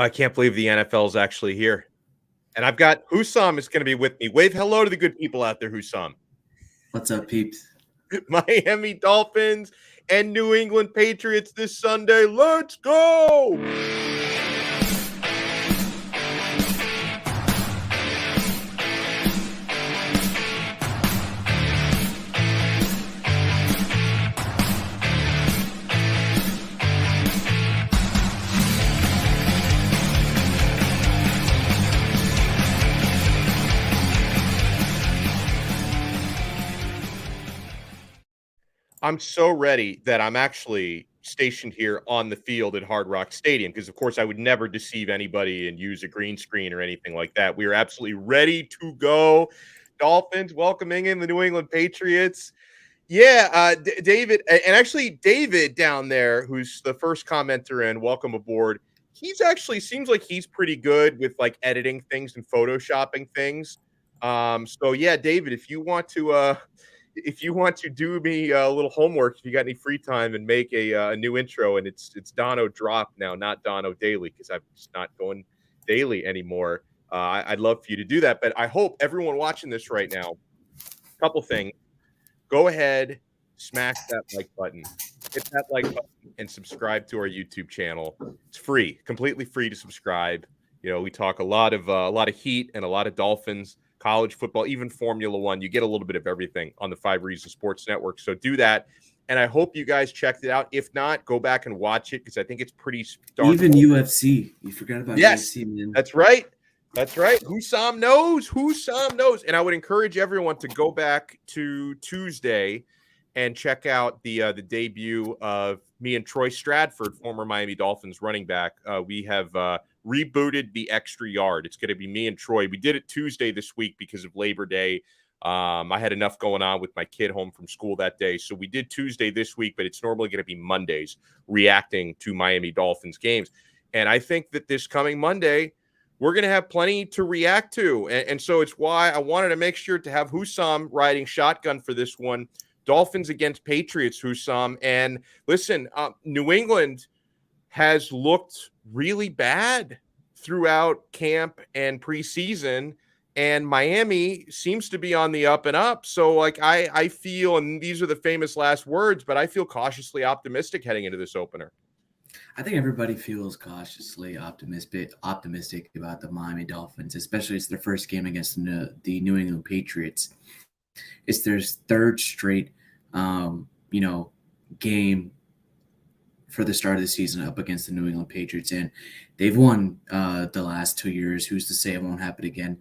I can't believe the NFL is actually here. And I've got Hussam is going to be with me. Wave hello to the good people out there, Hussam. What's up, peeps? Miami Dolphins and New England Patriots this Sunday. Let's go! I'm so ready that I'm actually stationed here on the field at Hard Rock Stadium because, of course, I would never deceive anybody and use a green screen or anything like that. We are absolutely ready to go. Dolphins welcoming in the New England Patriots. Yeah, David, and actually David down there, who's the first commenter in, welcome aboard. He's actually seems like he's pretty good with like editing things and photoshopping things. So yeah, David, if you want to do me a little homework, if you got any free time, and make a new intro, and it's Donno Drop now, not Donno Daily, because I'm just not going daily anymore. I'd love for you to do that, but I hope everyone watching this right now, a couple things. Go ahead, smash that like button, hit that like button, and subscribe to our YouTube channel. It's free, completely free to subscribe. You know, we talk a lot of Heat and a lot of Dolphins, college football, even Formula One. You get a little bit of everything on the 5 Reasons Sports Network. So do that. And I hope you guys checked it out. If not, go back and watch it because I think it's pretty dark. Even UFC. You forgot about UFC, man. That's right. That's right. Hussam knows. And I would encourage everyone to go back to Tuesday and check out the debut of me and Troy Stradford, former Miami Dolphins running back. We have rebooted the extra yard. It's going to be me and Troy. We did it Tuesday this week because of Labor Day. I had enough going on with my kid home from school that day. So we did Tuesday this week, but it's normally going to be Mondays reacting to Miami Dolphins games. And I think that this coming Monday, we're going to have plenty to react to. And so it's why I wanted to make sure to have Hussam riding shotgun for this one. Dolphins against Patriots, Hussam. And listen, New England has looked really bad throughout camp and preseason, and Miami seems to be on the up and up. So, like, I feel, and these are the famous last words, but I feel cautiously optimistic heading into this opener. I think everybody feels cautiously optimistic about the Miami Dolphins, especially it's their first game against the New England Patriots. It's their third straight, game for the start of the season up against the New England Patriots, and they've won the last 2 years. Who's to say it won't happen again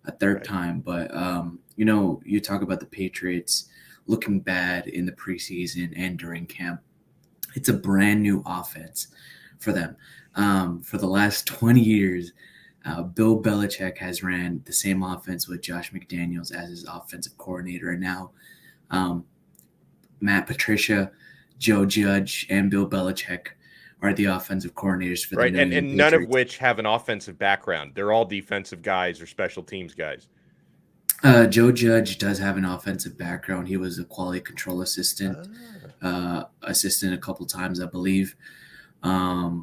a third time? But you talk about the Patriots looking bad in the preseason and during camp. It's a brand new offense for them. For the last 20 years, Bill Belichick has ran the same offense with Josh McDaniels as his offensive coordinator. And now Matt Patricia, Joe Judge, and Bill Belichick are the offensive coordinators for the New England and Patriots. None of which have an offensive background. They're all defensive guys or special teams guys. Joe Judge does have an offensive background. He was a quality control assistant a couple times, I believe. But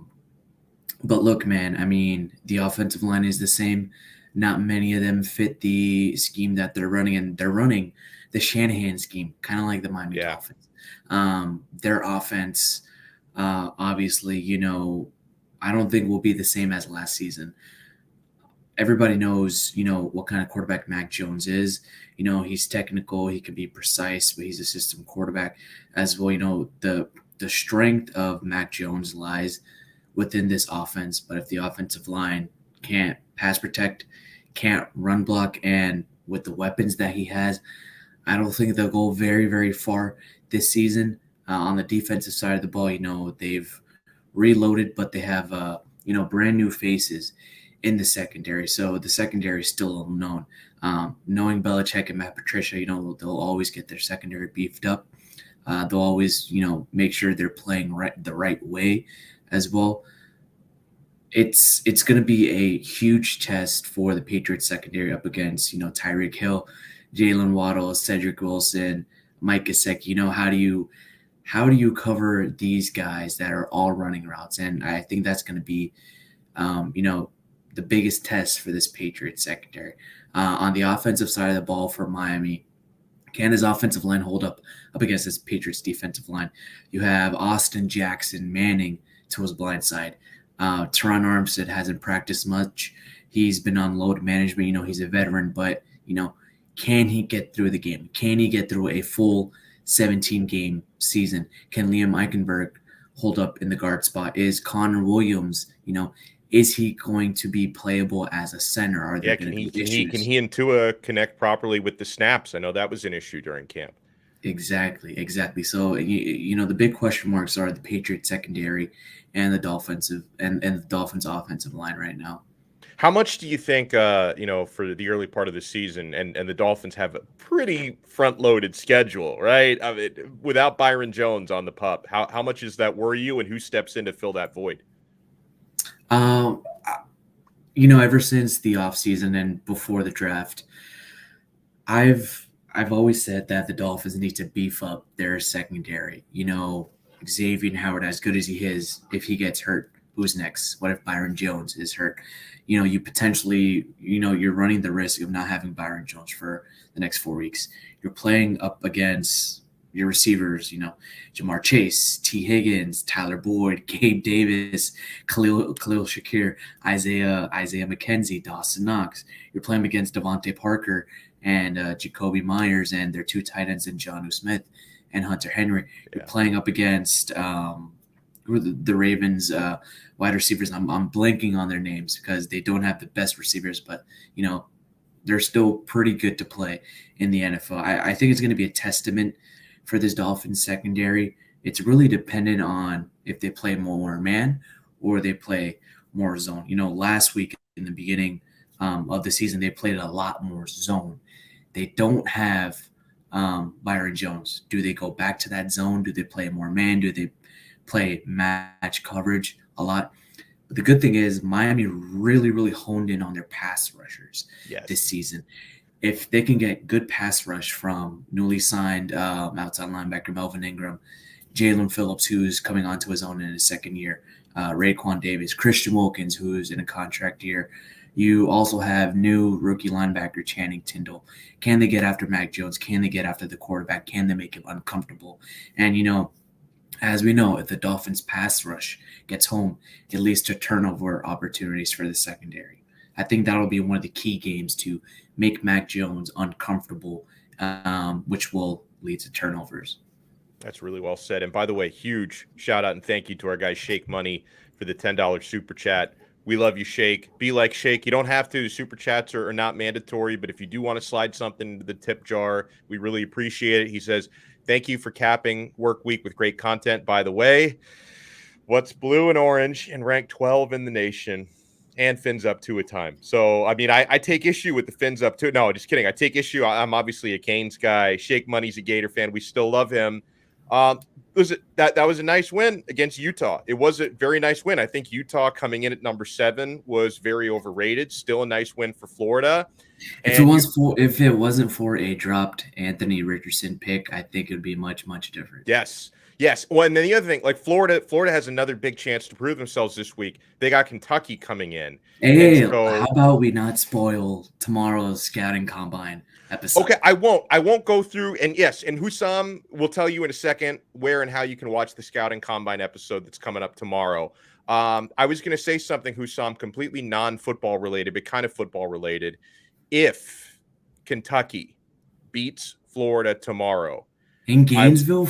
look, man, I mean, the offensive line is the same. Not many of them fit the scheme that they're running, and they're running the Shanahan scheme, kind of like the Miami Dolphins. Their offense, obviously, I don't think will be the same as last season. Everybody knows, what kind of quarterback Mac Jones is. He's technical, he can be precise, but he's a system quarterback as well. The strength of Mac Jones lies within this offense, but if the offensive line can't pass protect, can't run block, and with the weapons that he has, I don't think they'll go very, very far this season. On the defensive side of the ball, they've reloaded, but they have, brand new faces in the secondary. So the secondary is still unknown. Knowing Belichick and Matt Patricia, they'll always get their secondary beefed up. They'll always, make sure they're playing the right way as well. It's going to be a huge test for the Patriots secondary up against, Tyreek Hill, Jalen Waddle, Cedric Wilson, Mike Gesicki. How do you cover these guys that are all running routes? And I think that's going to be The biggest test for this Patriots secondary. On the offensive side of the ball for Miami, can his offensive line hold up against this Patriots defensive line? You have Austin Jackson Manning to his blind side. Teron Armstead hasn't practiced much. He's been on load management. He's a veteran, but can he get through the game? Can he get through a full 17-game season? Can Liam Eichenberg hold up in the guard spot? Is Connor Williams, is he going to be playable as a center? Are there going to be issues? Can he and Tua connect properly with the snaps? I know that was an issue during camp. Exactly. So the big question marks are the Patriots secondary and the Dolphins and the Dolphins offensive line right now. How much do you think, for the early part of the season, and the Dolphins have a pretty front-loaded schedule, right? I mean, without Byron Jones on the pup, how much does that worry you, and who steps in to fill that void? Ever since the offseason and before the draft, I've always said that the Dolphins need to beef up their secondary. Xavier Howard, as good as he is, if he gets hurt, who's next? What if Byron Jones is hurt? You potentially, you're running the risk of not having Byron Jones for the next 4 weeks. You're playing up against your receivers, Jamar Chase, T. Higgins, Tyler Boyd, Gabe Davis, Khalil Shakir, Isaiah McKenzie, Dawson Knox. You're playing against Devontae Parker and Jacoby Myers and their two tight ends, and Jonnu Smith and Hunter Henry. You're playing up against the Ravens wide receivers. I'm blanking on their names because they don't have the best receivers, but they're still pretty good to play in the NFL. I think it's going to be a testament for this Dolphins secondary. It's really dependent on if they play more man or they play more zone. Last week in the beginning of the season, they played a lot more zone. They don't have Byron Jones. Do they go back to that zone? Do they play more man? Do they play match coverage a lot? But the good thing is Miami really, really honed in on their pass rushers this season. If they can get good pass rush from newly signed outside linebacker Melvin Ingram, Jalen Phillips, who's coming onto his own in his second year, Raekwon Davis, Christian Wilkins, who's in a contract year. You also have new rookie linebacker Channing Tindall. Can they get after Mac Jones? Can they get after the quarterback? Can they make him uncomfortable? And, as we know, if the Dolphins pass rush gets home, it leads to turnover opportunities for the secondary. I think that'll be one of the key games to make Mac Jones uncomfortable, which will lead to turnovers. That's really well said. And by the way, huge shout out and thank you to our guy Shake Money for the $10 super chat. We love you, Shake. Be like Shake. You don't have to. Super chats are not mandatory, but if you do want to slide something into the tip jar, we really appreciate it. He says, thank you for capping work week with great content. By the way, what's blue and orange and ranked 12 in the nation? And fins up 2 a time. So, I mean, I take issue with the fins up 2. No, just kidding. I take issue. I'm obviously a Canes guy. Shake Money's a Gator fan. We still love him. That was a nice win against Utah. It was a very nice win. I think Utah coming in at number 7 was very overrated. Still a nice win for Florida. If it wasn't for a dropped Anthony Richardson pick, I think it would be much, much different. Yes. Well, and then the other thing, like Florida has another big chance to prove themselves this week. They got Kentucky coming in. Hey, how about we not spoil tomorrow's scouting combine episode? Okay, I won't go through. And yes, and Hussam will tell you in a second where and how you can watch the scouting combine episode that's coming up tomorrow. I was going to say something, Hussam, completely non-football related, but kind of football related. If Kentucky beats Florida tomorrow, in Gainesville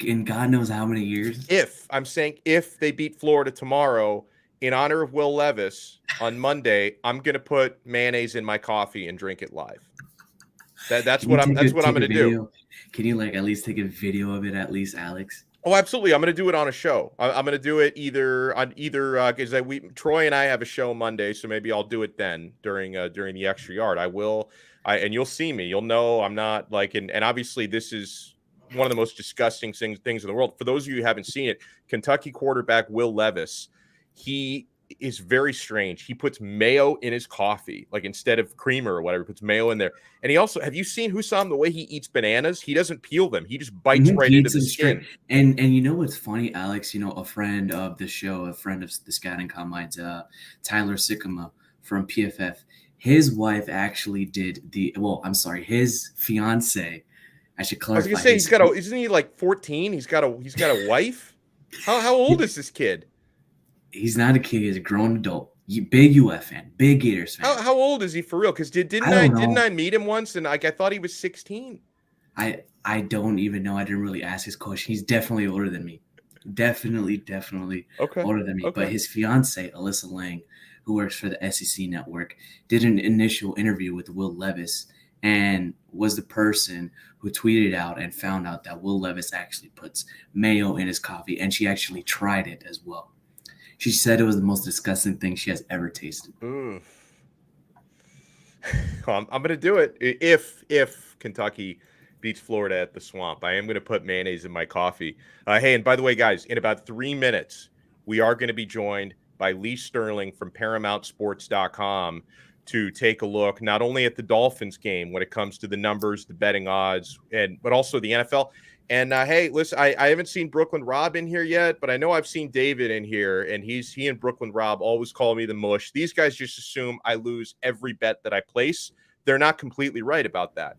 in God knows how many years. If they beat Florida tomorrow, in honor of Will Levis, on Monday, I'm going to put mayonnaise in my coffee and drink it live. That's what I'm going to do. Can you at least take a video of it at least, Alex? Oh, absolutely. I'm going to do it on a show. I'm going to do it because Troy and I have a show Monday, so maybe I'll do it then during the extra yard. And you'll see me. You'll know I'm not and obviously this is one of the most disgusting things in the world. For those of you who haven't seen it, Kentucky quarterback Will Levis, he is very strange. He puts mayo in his coffee, like instead of creamer or whatever, he puts mayo in there. And he also, have you seen Hussam the way he eats bananas? He doesn't peel them. He just bites right He into eats the them straight. skin. And you know what's funny, Alex? You know, a friend of the show, a friend of the Scouting Combines, Tyler Sycamore from PFF, his wife actually did his fiance. I should I was clarify. gonna say isn't he like 14? He's got a wife. How old is this kid? He's not a kid. He's a grown adult. Big UF fan, big Gators fan. How old is he for real? Because I don't know. didn't I meet him once and like I thought he was 16. I don't even know. I didn't really ask his question. He's definitely older than me. Definitely older than me. Okay. But his fiance, Alyssa Lang, who works for the SEC network, did an initial interview with Will Levis and was the person who tweeted out and found out that Will Levis actually puts mayo in his coffee, and she actually tried it as well. She said it was the most disgusting thing she has ever tasted. Well, I'm going to do it if Kentucky beats Florida at the Swamp. I am going to put mayonnaise in my coffee. Hey, and by the way, guys, in about 3 minutes, we are going to be joined by Lee Sterling from ParamountSports.com to take a look not only at the Dolphins game when it comes to the numbers, the betting odds, but also the NFL. And hey, listen, I haven't seen Brooklyn Rob in here yet, but I know I've seen David in here, and he and Brooklyn Rob always call me the mush. These guys just assume I lose every bet that I place. They're not completely right about that.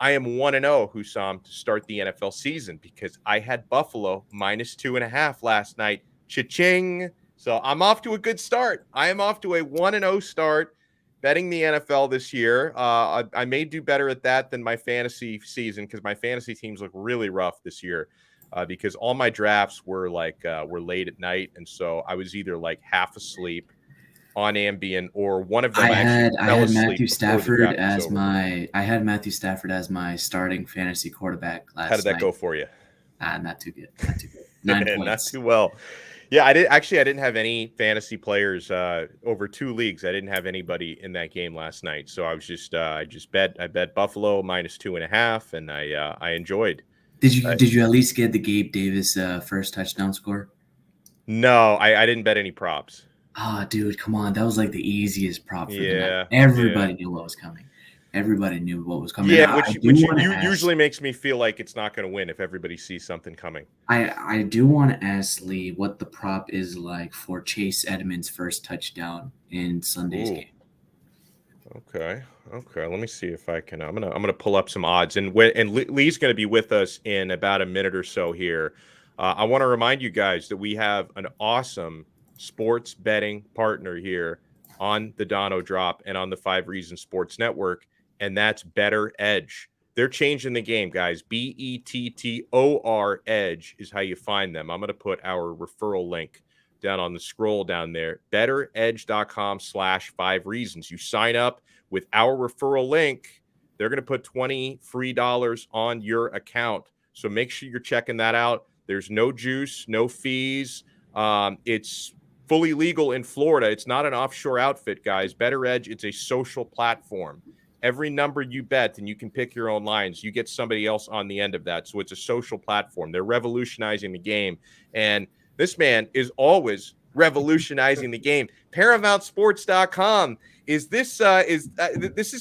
I am 1-0, Hussam, to start the NFL season because I had Buffalo -2.5 last night. Cha-ching. So I'm off to a good start. I am off to a 1-0 start betting the NFL this year. I may do better at that than my fantasy season because my fantasy teams look really rough this year because all my drafts were were late at night. And so I was either like half asleep on Ambien or one of them I had Matthew Stafford as my starting fantasy quarterback last night. How did that go for you? Not too good. 9 points. Not too well. Yeah, I didn't have any fantasy players over 2 leagues. I didn't have anybody in that game last night. So I was just I bet Buffalo -2.5 and I enjoyed. Did you at least get the Gabe Davis first touchdown score? No, I didn't bet any props. Oh, dude, come on. That was like the easiest prop for the night. Everybody knew what was coming. Everybody knew what was coming. Yeah, which usually makes me feel like it's not going to win if everybody sees something coming. I do want to ask Lee what the prop is like for Chase Edmonds' first touchdown in Sunday's game. Okay. Let me see if I can. I'm gonna pull up some odds, and Lee's going to be with us in about a minute or so here. I want to remind you guys that we have an awesome sports betting partner here on the Donno Drop and on the 5 Reasons Sports Network, and that's Better Edge. They're changing the game, guys. BETTOR Edge is how you find them. I'm going to put our referral link down on the scroll down there. BetterEdge.com/5 Reasons. You sign up with our referral link, they're going to put $20 free on your account. So make sure you're checking that out. There's no juice, no fees. It's fully legal in Florida. It's not an offshore outfit, guys. Better Edge, it's a social platform. Every number you bet, and you can pick your own lines, you get somebody else on the end of that. So it's a social platform. They're revolutionizing the game. And this man is always revolutionizing the game. ParamountSports.com. This has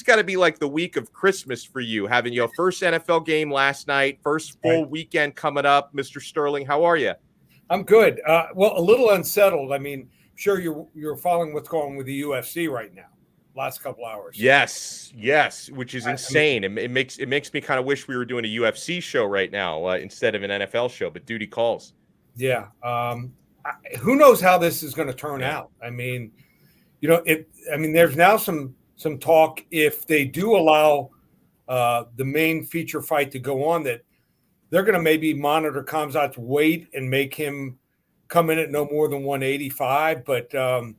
got to be like the week of Christmas for you, having your first NFL game last night, first full weekend coming up. Mr. Sterling, how are you? I'm good. Well, a little unsettled. I mean, sure you're following what's going on with the UFC right now. Last couple hours. Yes, which is insane. It makes me kind of wish we were doing a UFC show right now instead of an NFL show. But duty calls. Yeah. Who knows how this is going to turn out? I mean, there's now some talk if they do allow the main feature fight to go on that they're going to maybe monitor Khamzat's weight and make him come in at no more than 185. But I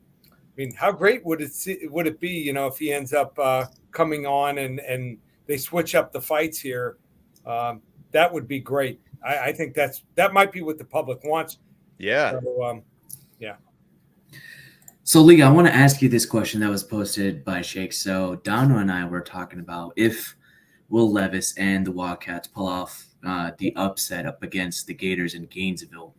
mean, how great would it be, if he ends up coming on and they switch up the fights here? That would be great. I think that might be what the public wants. Yeah. So, So, Lee, I want to ask you this question that was posted by Shake. So, Donno and I were talking about if Will Levis and the Wildcats pull off the upset up against the Gators in Gainesville,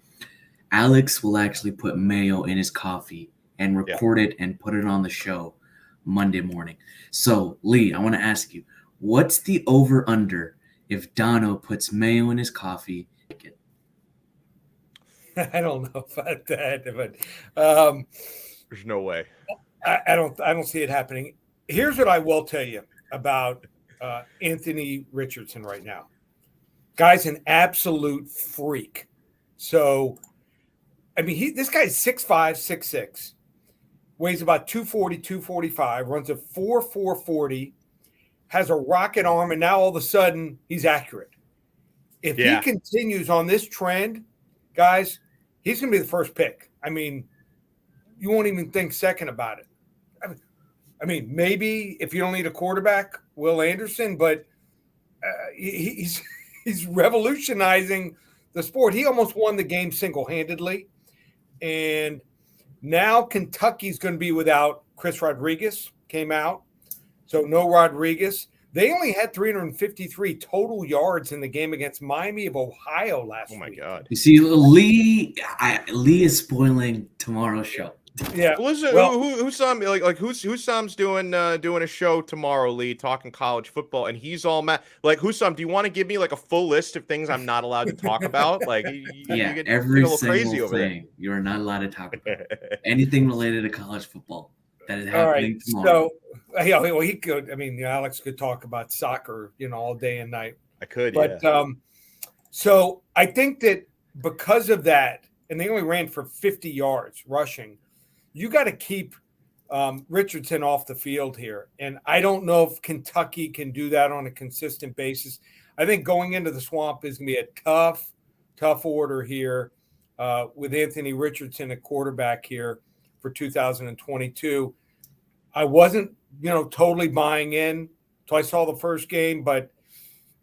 Alex will actually put mayo in his coffee and record it and put it on the show Monday morning. So, Lee, I want to ask you, what's the over-under if Donno puts mayo in his coffee? I don't know about that, but there's no way. I don't see it happening. Here's what I will tell you about Anthony Richardson right now. Guy's an absolute freak. So, I mean, this guy's 6'5", 6'6", weighs about 240, 245, runs a 4.40, has a rocket arm, and now all of a sudden he's accurate. If he continues on this trend, guys, he's going to be the first pick. I mean, you won't even think second about it. I mean, maybe if you don't need a quarterback, Will Anderson, but he's revolutionizing the sport. He almost won the game single-handedly. And now Kentucky's going to be without Chris Rodriguez, came out. So no Rodriguez. They only had 353 total yards in the game against Miami of Ohio last week. Oh, my God. You see, Lee is spoiling tomorrow's show. Yeah. Well, listen, Hussam, Hussam's doing a show tomorrow, Lee, talking college football, and he's all mad. Like, Hussam, do you want to give me like a full list of things I'm not allowed to talk about? Like, every single thing you are not allowed to talk about. Anything related to college football that is happening tomorrow. So, he could. I mean, Alex could talk about soccer, all day and night. I could, but so I think that because of that, and they only ran for 50 yards rushing. You got to keep Richardson off the field here. And I don't know if Kentucky can do that on a consistent basis. I think going into the Swamp is going to be a tough order here with Anthony Richardson at quarterback here for 2022. I wasn't, totally buying in until I saw the first game. But,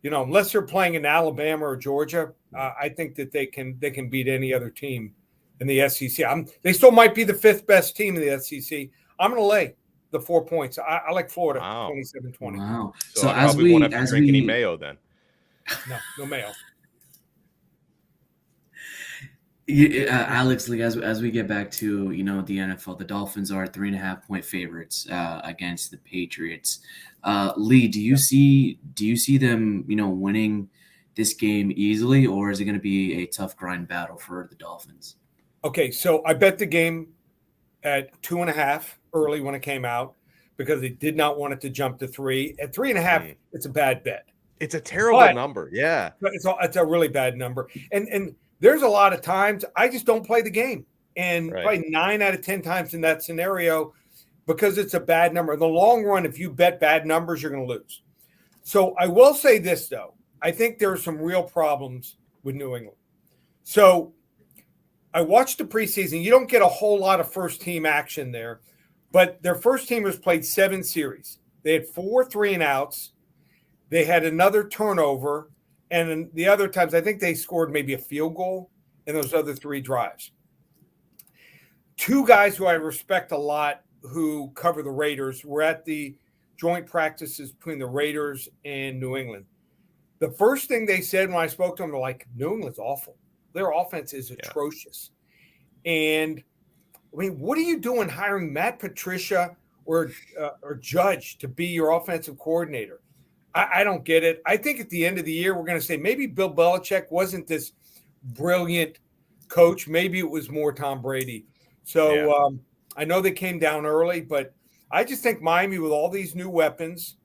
unless they're playing in Alabama or Georgia, I think that they can beat any other team in the SEC. They still might be the fifth best team in the SEC. I'm going to lay the 4 points. I like Florida, 27-20. Wow. So I probably won't have to drink any mayo then. No mayo. Alex, Lee, as we get back to, the NFL, the Dolphins are 3.5-point favorites against the Patriots. Lee, do you see them, winning this game easily, or is it going to be a tough grind battle for the Dolphins? Okay, so I bet the game at 2.5 early when it came out because they did not want it to jump to 3. At 3.5, it's a bad bet. It's a terrible number. Yeah, it's a really bad number. And there's a lot of times I just don't play the game, and probably 9 out of 10 times in that scenario because it's a bad number. In the long run, if you bet bad numbers, you're going to lose. So I will say this though, I think there are some real problems with New England. So I watched the preseason. You don't get a whole lot of first-team action there, but their first-teamers played 7 series. They had 4 3-and-outs. They had another turnover, and the other times I think they scored maybe a field goal in those other 3 drives. 2 guys who I respect a lot who cover the Raiders were at the joint practices between the Raiders and New England. The first thing they said when I spoke to them, they're like, New England's awful. Their offense is atrocious. And, I mean, what are you doing hiring Matt Patricia or Judge to be your offensive coordinator? I don't get it. I think at the end of the year, we're going to say maybe Bill Belichick wasn't this brilliant coach. Maybe it was more Tom Brady. So I know they came down early, but I just think Miami with all these new weapons,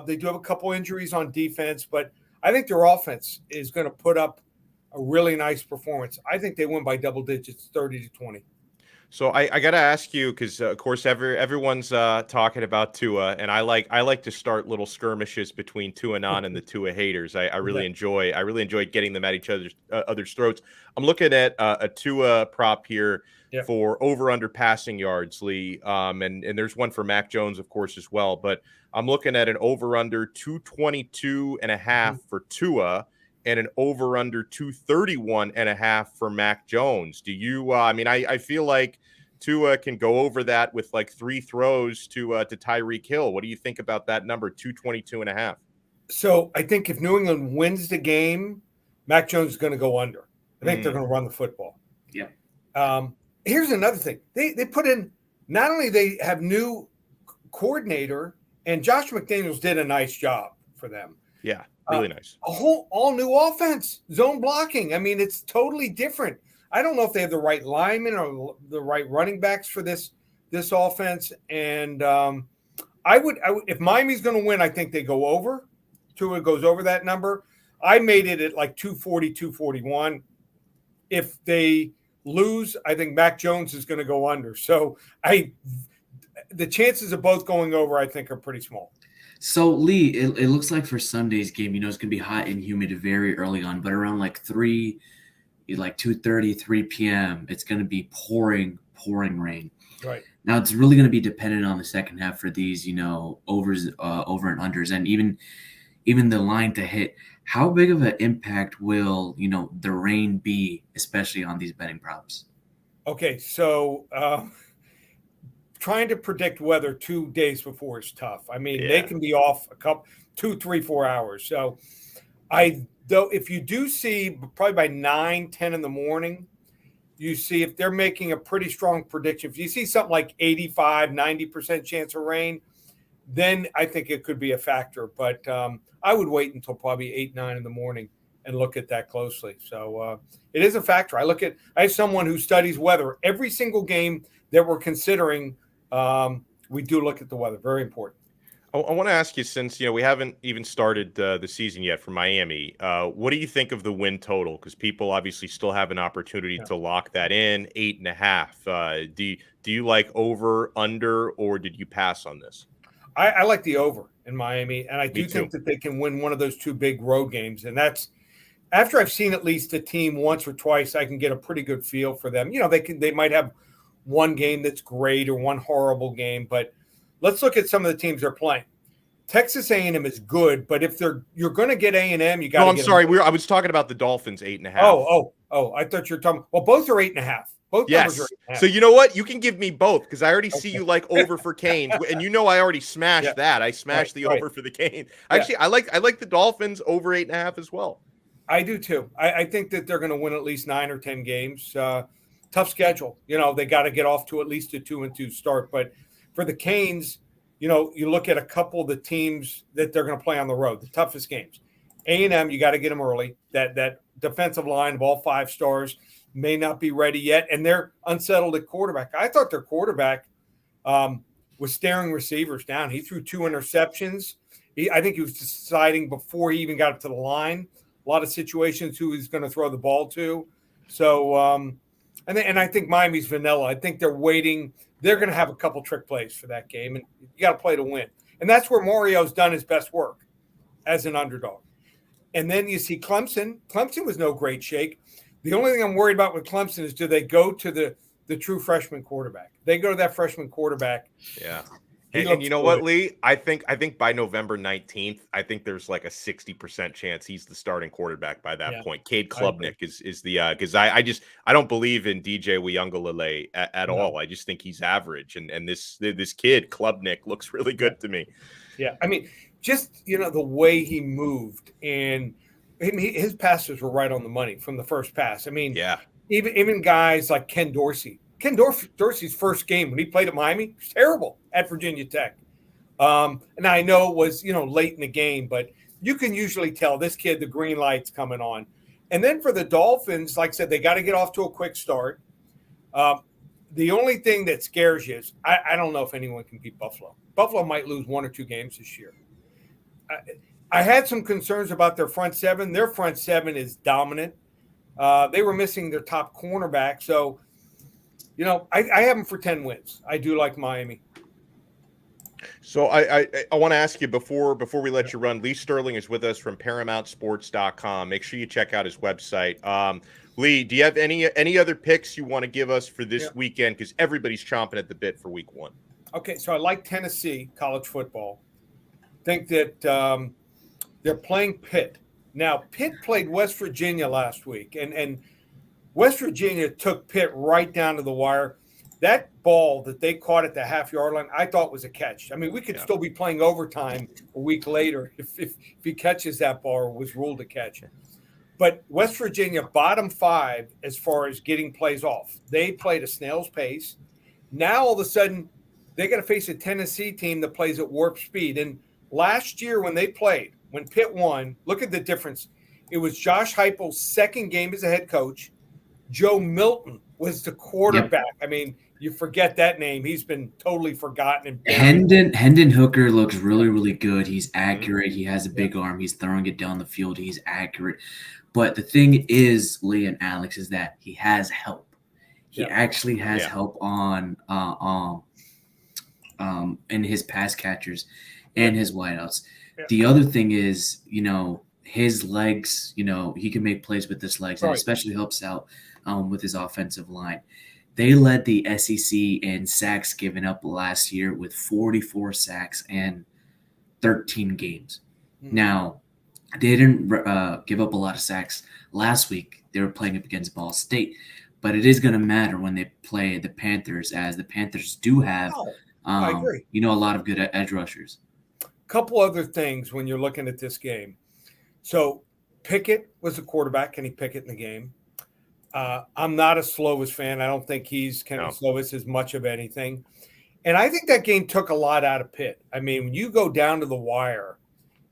they do have a couple injuries on defense, but I think their offense is going to put up a really nice performance. I think they win by double digits, 30-20. So I got to ask you because, of course, everyone's talking about Tua, and I like to start little skirmishes between Tua and the Tua haters. I really enjoy getting them at each other's throats. I'm looking at a Tua prop here for over/under passing yards, Lee, and there's one for Mac Jones, of course, as well. But I'm looking at an over/under 222.5 for Tua, and an over/under 231.5 for Mac Jones. Do you? I feel like Tua can go over that with like 3 throws to Tyreek Hill. What do you think about that number, 222.5? So I think if New England wins the game, Mac Jones is going to go under. I think they're going to run the football. Yeah. Here's another thing. They put in not only they have new coordinator, and Josh McDaniels did a nice job for them. Yeah, really nice. A whole all new offense, zone blocking. I mean, it's totally different. I don't know if they have the right linemen or the right running backs for this offense. And I would if Miami's going to win, I think they go over. Tua goes over that number. I made it at like 240, 241. If they lose, I think Mac Jones is going to go under. So the chances of both going over, I think, are pretty small. So, Lee, it looks like for Sunday's game, it's going to be hot and humid very early on, but around like 2:30, 3 p.m., it's going to be pouring rain. Right. Now, it's really going to be dependent on the second half for these, overs, over and unders, and even the line to hit. How big of an impact will, the rain be, especially on these betting props? Okay, so trying to predict weather 2 days before is tough. I mean, they can be off 2, 3, 4 hours. So if you do see probably by 9, 10 in the morning, you see if they're making a pretty strong prediction. If you see something like 85, 90% chance of rain, then I think it could be a factor. But I would wait until probably 8, 9 in the morning and look at that closely. So it is a factor. I have someone who studies weather. Every single game that we're considering, we do look at the weather. Very important. I want to ask you, since we haven't even started the season yet for Miami, what do you think of the win total? Because people obviously still have an opportunity to lock that in, 8.5. Do you like over, under, or did you pass on this? I like the over in Miami, and I do think that they can win one of those 2 big road games. And that's after I've seen at least a team once or twice, I can get a pretty good feel for them. They might have one game that's great or one horrible game, but let's look at some of the teams they're playing. Texas A&M is good, but if you're going to get A&M, you got to. No, I'm sorry. I was talking about the Dolphins 8.5. Oh! I thought you were talking. Well, both are 8.5. Both numbers are 8.5. So you know what? You can give me both because I already see you like over for Canes, and I already smashed that. I smashed the over for the Canes. Actually, I like the Dolphins over 8.5 as well. I do too. I think that they're going to win at least 9 or 10 games. Tough schedule. They got to get off to at least a 2-2 start. But for the Canes, you look at a couple of the teams that they're going to play on the road, the toughest games. A&M, you got to get them early. That defensive line of all 5 stars may not be ready yet, and they're unsettled at quarterback. I thought their quarterback was staring receivers down. He threw 2 interceptions. I think he was deciding before he even got up to the line. A lot of situations who he's going to throw the ball to. So, and I think Miami's vanilla. I think they're waiting. They're going to have a couple trick plays for that game, and you got to play to win. And that's where Mario's done his best work as an underdog. And then you see Clemson. Clemson was no great shake. The only thing I'm worried about with Clemson is do they go to the true freshman quarterback? They go to that freshman quarterback. Yeah. And you know what, Lee? I think by November 19th, I think there's like a 60% chance he's the starting quarterback by that point. Cade Klubnik is the because I don't believe in DJ Uyunglele at all. I just think he's average, and this kid Klubnik looks really good to me. Yeah, I mean, just the way he moved, and his passes were right on the money from the first pass. I mean, even guys like Ken Dorsey. Ken Dorsey's first game when he played at Miami was terrible at Virginia Tech. And I know it was, late in the game, but you can usually tell this kid, the green light's coming on. And then for the Dolphins, like I said, they got to get off to a quick start. The only thing that scares you is I don't know if anyone can beat Buffalo. Buffalo might lose 1 or 2 games this year. I had some concerns about their front seven. Their front seven is dominant. They were missing their top cornerback. So, I have them for 10 wins. I do like Miami. So I want to ask you before we let you run. Lee Sterling is with us from ParamountSports.com. Make sure you check out his website. Lee, do you have any other picks you want to give us for this weekend? Because everybody's chomping at the bit for week 1. Okay, so I like Tennessee college football. Think that they're playing Pitt. Now, Pitt played West Virginia last week, and West Virginia took Pitt right down to the wire. That ball that they caught at the half-yard line, I thought was a catch. I mean, we could still be playing overtime a week later if he catches that ball or was ruled a catch. But West Virginia, bottom 5 as far as getting plays off. They played a snail's pace. Now all of a sudden they got to face a Tennessee team that plays at warp speed. And last year when they played, when Pitt won, look at the difference. It was Josh Heupel's second game as a head coach. Joe Milton was the quarterback. Yep. I mean, you forget that name. He's been totally forgotten. Hendon Hooker looks really, really good. He's accurate. He has a big arm. He's throwing it down the field. He's accurate. But the thing is, Lee and Alex, is that he has help. He actually has help on in his pass catchers and his wideouts. Yeah. The other thing is, his legs, he can make plays with his legs, and especially helps out with his offensive line. They led the SEC in sacks given up last year with 44 sacks and 13 games. Mm-hmm. Now, they didn't give up a lot of sacks last week. They were playing up against Ball State. But it is going to matter when they play the Panthers, as the Panthers do have I agree. A lot of good edge rushers. A couple other things when you're looking at this game. So Pickett was the quarterback, Kenny Pickett, in the game. I'm not a Slovis fan. I don't think he's Kenny Slovis as much of anything. And I think that game took a lot out of Pitt. I mean, when you go down to the wire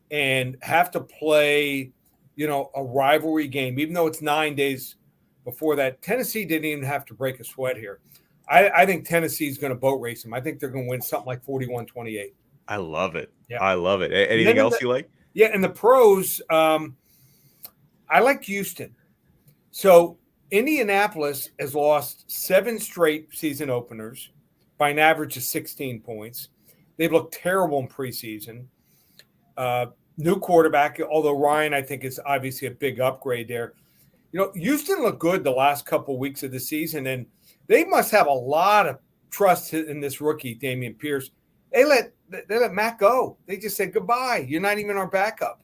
and have to play, a rivalry game, even though it's 9 days before that, Tennessee didn't even have to break a sweat here. I think Tennessee's going to boat race them. I think they're going to win something like 41-28. I love it. Yeah. I love it. Anything else you like? Yeah, and the pros, I like Houston. So Indianapolis has lost 7 straight season openers by an average of 16 points. They've looked terrible in preseason. New quarterback, although Ryan, I think, is obviously a big upgrade there. Houston looked good the last couple of weeks of the season, and they must have a lot of trust in this rookie, Dameon Pierce. They let Matt go. They just said, goodbye. You're not even our backup.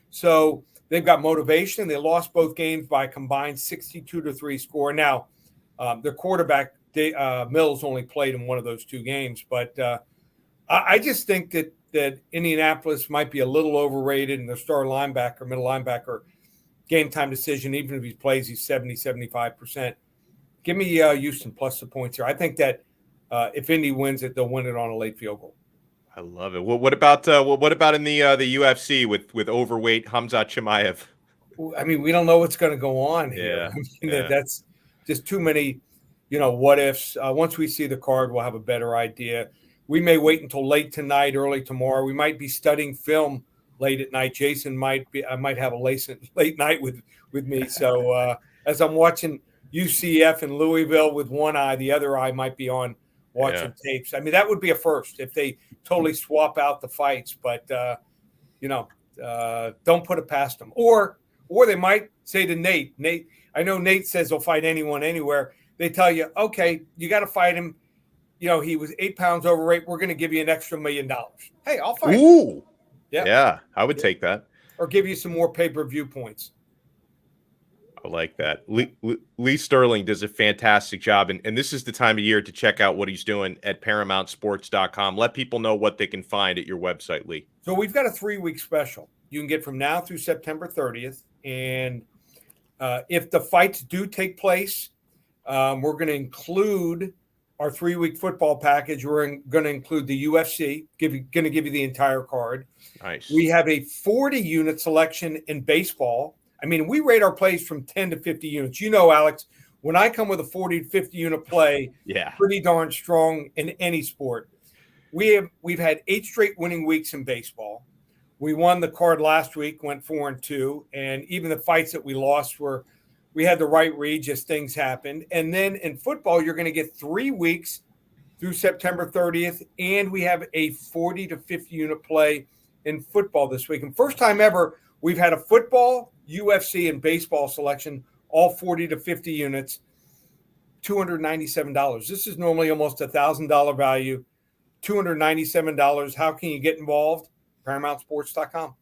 So they've got motivation. They lost both games by a combined 62-3 score. Now, their quarterback, Mills, only played in one of those 2 games. But I just think that Indianapolis might be a little overrated, and their star linebacker, middle linebacker, game time decision, even if he plays, he's 70-75%. Give me Houston plus the points here. I think that if Indy wins it, they'll win it on a late field goal. I love it. Well, what about in the UFC with overweight Khamzat Chimaev? I mean, we don't know what's going to go on here. Yeah. That's just too many, what ifs. Once we see the card, we'll have a better idea. We may wait until late tonight, early tomorrow. We might be studying film late at night. Jason might have a late night with me. So as I'm watching UCF in Louisville with one eye, the other eye might be on watching tapes. I mean, that would be a first if they totally swap out the fights. But don't put it past them. Or they might say to Nate, I know Nate says he'll fight anyone anywhere. They tell you, okay, you got to fight him. He was 8 pounds overweight. We're going to give you an extra $1 million. Hey, I'll fight him. Yeah, I would take that. Or give you some more pay-per-view points. I like that. Lee Sterling does a fantastic job, and this is the time of year to check out what he's doing at ParamountSports.com. Let people know what they can find at your website, Lee. So we've got a 3-week special. You can get from now through September 30th, and if the fights do take place, we're going to include our 3-week football package. We're going to include the UFC, going to give you the entire card. Nice. We have a 40-unit selection in baseball. I mean, we rate our plays from 10 to 50 units. Alex, when I come with a 40 to 50 unit play, pretty darn strong in any sport. We've had 8 straight winning weeks in baseball. We won the card last week, went 4-2, and even the fights that we lost we had the right read, just things happened. And then in football, you're going to get 3 weeks through September 30th, and we have a 40 to 50 unit play in football this week. And first time ever, we've had a football, UFC, and baseball selection, all 40 to 50 units, $297. This is normally almost $1,000 value, $297. How can you get involved? ParamountSports.com.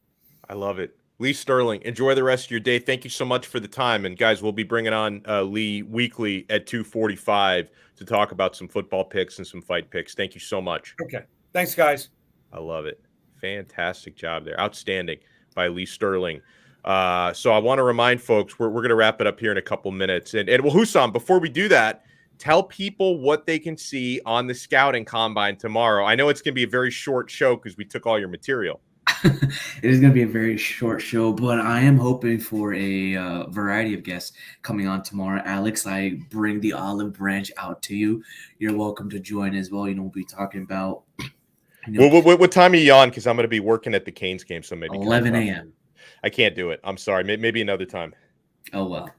I love it. Lee Sterling, enjoy the rest of your day. Thank you so much for the time. And, guys, we'll be bringing on Lee weekly at 2:45 to talk about some football picks and some fight picks. Thank you so much. Okay. Thanks, guys. I love it. Fantastic job there. Outstanding by Lee Sterling. So I want to remind folks, we're going to wrap it up here in a couple minutes. And well, Hussam, before we do that, tell people what they can see on the scouting combine tomorrow. I know it's going to be a very short show because we took all your material. It is going to be a very short show, but I am hoping for a variety of guests coming on tomorrow. Alex, I bring the olive branch out to you. You're welcome to join as well. We'll be talking about. What time are you on? Because I'm going to be working at the Canes game, so maybe 11 a.m. I can't do it. I'm sorry. Maybe another time. Oh well.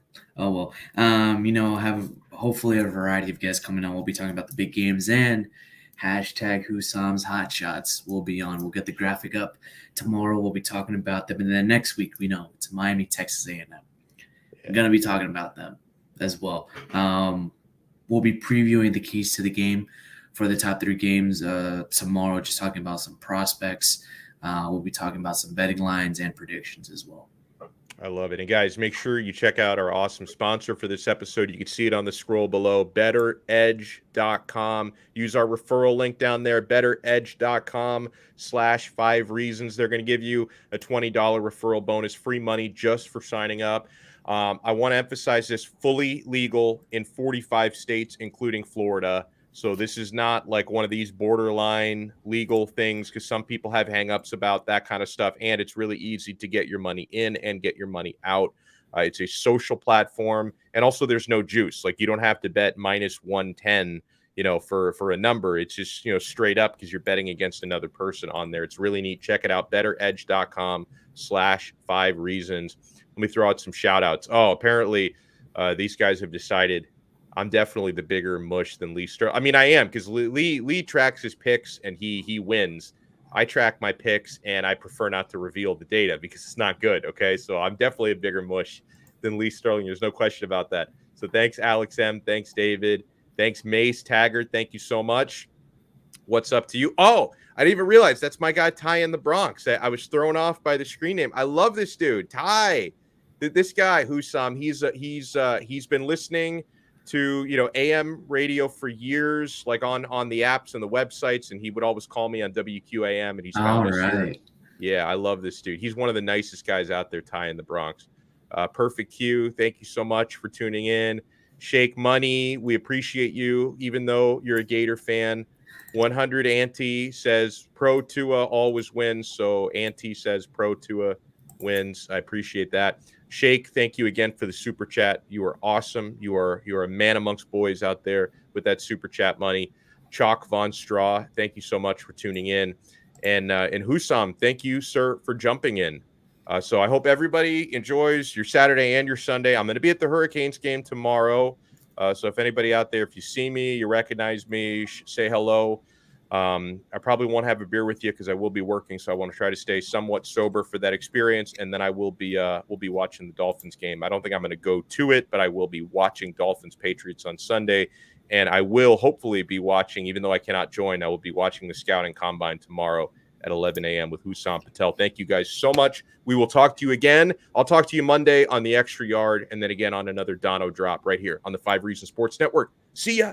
Have hopefully a variety of guests coming on. We'll be talking about the big games and hashtag Husam's Hot Shots will be on. We'll get the graphic up tomorrow. We'll be talking about them, and then next week we know it's Miami, Texas A&M. I'm gonna be talking about them as well. We'll be previewing the keys to the game for the top 3 games tomorrow. Just talking about some prospects. We'll be talking about some betting lines and predictions as well. I love it. And guys, make sure you check out our awesome sponsor for this episode. You can see it on the scroll below, betteredge.com. Use our referral link down there, betteredge.com/5 reasons. They're going to give you a $20 referral bonus, free money just for signing up. I want to emphasize this, fully legal in 45 states, including Florida. So this is not like one of these borderline legal things, because some people have hangups about that kind of stuff. And it's really easy to get your money in and get your money out. It's a social platform. And also there's no juice. Like, you don't have to bet -110, for a number. It's just, straight up, because you're betting against another person on there. It's really neat. Check it out. betteredge.com/5 reasons. Let me throw out some shout outs. Oh, apparently these guys have decided I'm definitely the bigger mush than Lee Sterling. I mean, I am, because Lee tracks his picks and he wins. I track my picks and I prefer not to reveal the data because it's not good. Okay, so I'm definitely a bigger mush than Lee Sterling. There's no question about that. So thanks, Alex M. Thanks, David. Thanks, Mace Taggart. Thank you so much. What's up to you? Oh, I didn't even realize that's my guy Ty in the Bronx. I was thrown off by the screen name. I love this dude, Ty. This guy Husam, he's been listening to AM radio for years, like on the apps and the websites, and he would always call me on WQAM, and he's found us here. Yeah, I love this dude. He's one of the nicest guys out there, Ty in the Bronx. Perfect Q, thank you so much for tuning in. Shake Money, we appreciate you, even though you're a Gator fan. 100 Auntie says Pro Tua always wins, so Auntie says Pro Tua wins. I appreciate that. Shake, thank you again for the super chat. You are awesome. You are a man amongst boys out there with that super chat money. Chalk Von Straw, thank you so much for tuning in. And Husam, thank you, sir, for jumping in. So I hope everybody enjoys your Saturday and your Sunday. I'm going to be at the Hurricanes game tomorrow. So if anybody out there, if you see me, you recognize me, say hello. I probably won't have a beer with you because I will be working, so I want to try to stay somewhat sober for that experience. And then I will be watching the Dolphins game. I don't think I'm going to go to it, but I will be watching Dolphins-Patriots on Sunday, and I will hopefully be watching, even though I cannot join, I will be watching the scouting combine tomorrow at 11 a.m. with Husam Patel. Thank you guys so much. We will talk to you again. I'll talk to you Monday on the Extra Yard, and then again on another Donno drop right here on the 5 Reasons Sports Network. See ya.